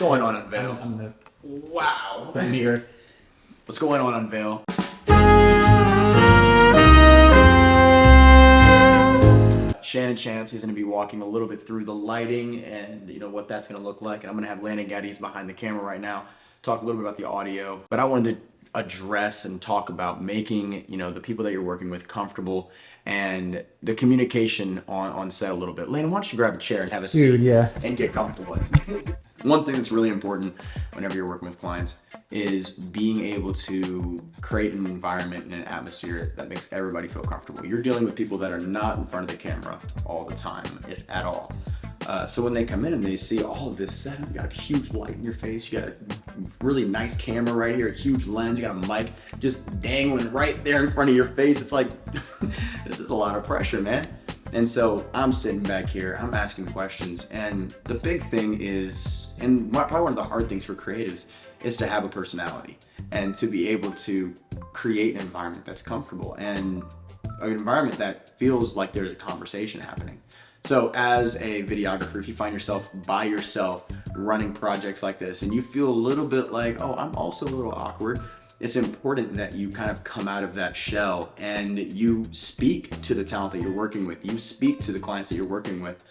going on Unveil? I'm the Wow. mirror. What's going on Unveil? Shannon Chance, he's going to be walking a little bit through the lighting and what that's going to look like. And I'm going to have Landon Geddes behind the camera right now, talk a little bit about the audio. But I wanted to address and talk about making the people that you're working with comfortable and the communication on set a little bit. Landon, why don't you grab a chair and have a seat and get comfortable. One thing that's really important whenever you're working with clients is being able to create an environment and an atmosphere that makes everybody feel comfortable. You're dealing with people that are not in front of the camera all the time, if at all. So when they come in and they see all of this setup, you got a huge light in your face, you got a really nice camera right here, a huge lens, you got a mic just dangling right there in front of your face. It's like, this is a lot of pressure, man. And so I'm sitting back here, I'm asking questions, and the big thing is, and probably one of the hard things for creatives, is to have a personality and to be able to create an environment that's comfortable and an environment that feels like there's a conversation happening. So as a videographer, if you find yourself by yourself running projects like this and you feel a little bit like, oh, I'm also a little awkward, it's important that you kind of come out of that shell and you speak to the talent that you're working with. You speak to the clients that you're working with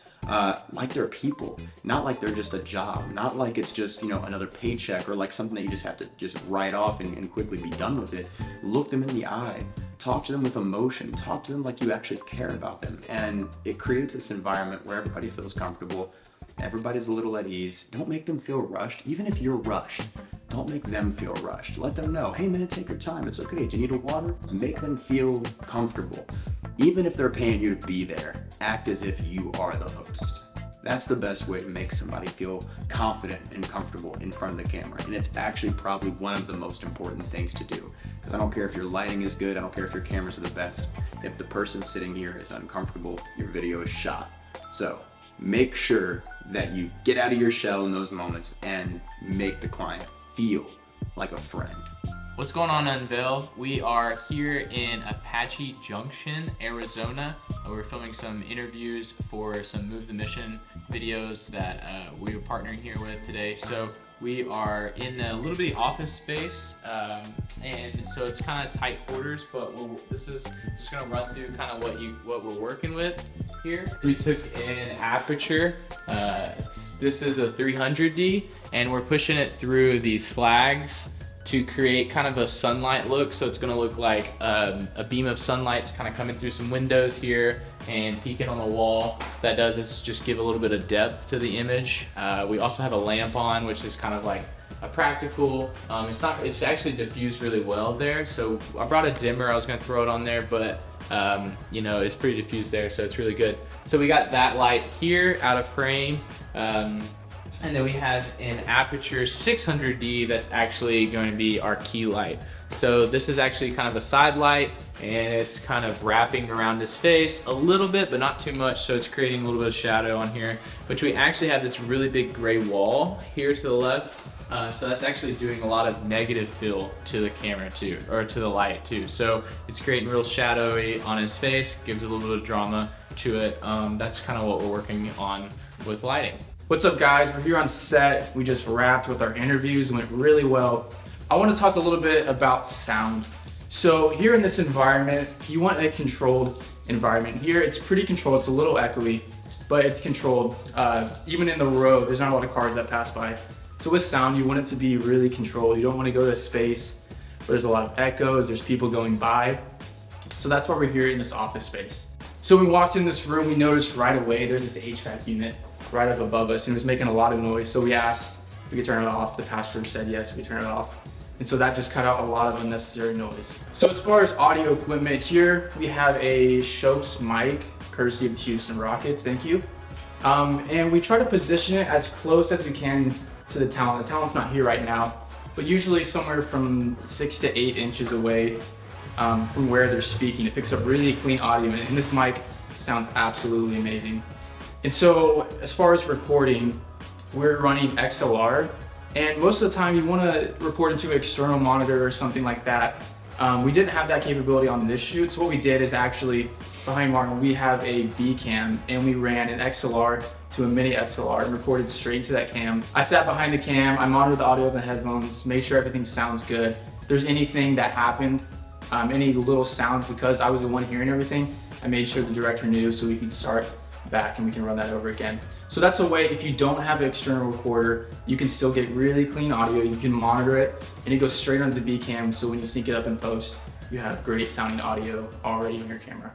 like they're people, not like they're just a job, not like it's just, another paycheck or like something that you just have to just write off and quickly be done with it. Look them in the eye, talk to them with emotion, talk to them like you actually care about them. And it creates this environment where everybody feels comfortable, everybody's a little at ease. Don't make them feel rushed. Even if you're rushed, don't make them feel rushed. Let them know, hey man, take your time, it's okay. Do you need a water? Make them feel comfortable. Even if they're paying you to be there, act as if you are the host. That's the best way to make somebody feel confident and comfortable in front of the camera. And it's actually probably one of the most important things to do. Because I don't care if your lighting is good, I don't care if your cameras are the best. If the person sitting here is uncomfortable, your video is shot. So make sure that you get out of your shell in those moments and make the client feel like a friend. What's going on Unveil? We are here in Apache Junction, Arizona. We're filming some interviews for some Move the Mission videos that we are partnering here with today. So we are in a little bitty office space, and so it's kind of tight quarters, but this is just gonna run through kind of what we're working with here. We took an Aperture. This is a 300D, and we're pushing it through these flags to create kind of a sunlight look. So it's gonna look like a beam of sunlight's kind of coming through some windows here and peeking on the wall. That does is just give a little bit of depth to the image. We also have a lamp on, which is kind of like a practical, it's actually diffused really well there. So I brought a dimmer, I was gonna throw it on there, but it's pretty diffused there, so it's really good. So we got that light here out of frame. And then we have an Aperture 600D that's actually going to be our key light. So this is actually kind of a side light, and it's kind of wrapping around his face a little bit, but not too much, so it's creating a little bit of shadow on here. But we actually have this really big gray wall here to the left, so that's actually doing a lot of negative fill to the camera too, or to the light too. So it's creating real shadowy on his face, gives a little bit of drama to it. That's kind of what we're working on with lighting. What's up guys, we're here on set. We just wrapped with our interviews, went really well. I want to talk a little bit about sound. So here in this environment, you want a controlled environment. Here it's pretty controlled, it's a little echoey, but it's controlled. Even in the road, there's not a lot of cars that pass by. So with sound, you want it to be really controlled. You don't want to go to a space where there's a lot of echoes, there's people going by. So that's why we're here in this office space. So we walked in this room, we noticed right away there's this HVAC unit right up above us, and it was making a lot of noise. So we asked if we could turn it off. The pastor said yes, we could turn it off. And so that just cut out a lot of unnecessary noise. So as far as audio equipment, here we have a Schoeps mic, courtesy of the Houston Rockets, thank you. And we try to position it as close as we can to the talent. The talent's not here right now, but usually somewhere from 6 to 8 inches away from where they're speaking. It picks up really clean audio, and this mic sounds absolutely amazing. And so as far as recording, we're running XLR, and most of the time you want to record into an external monitor or something like that. We didn't have that capability on this shoot, so what we did is actually behind Martin, we have a B cam, and we ran an XLR to a mini XLR and recorded straight into that cam. I sat behind the cam, I monitored the audio of the headphones, made sure everything sounds good. If there's anything that happened, any little sounds, because I was the one hearing everything, I made sure the director knew so we could start back and we can run that over again. So that's a way, if you don't have an external recorder, you can still get really clean audio, you can monitor it, and it goes straight onto the B cam, so when you sync it up in post, you have great sounding audio already on your camera.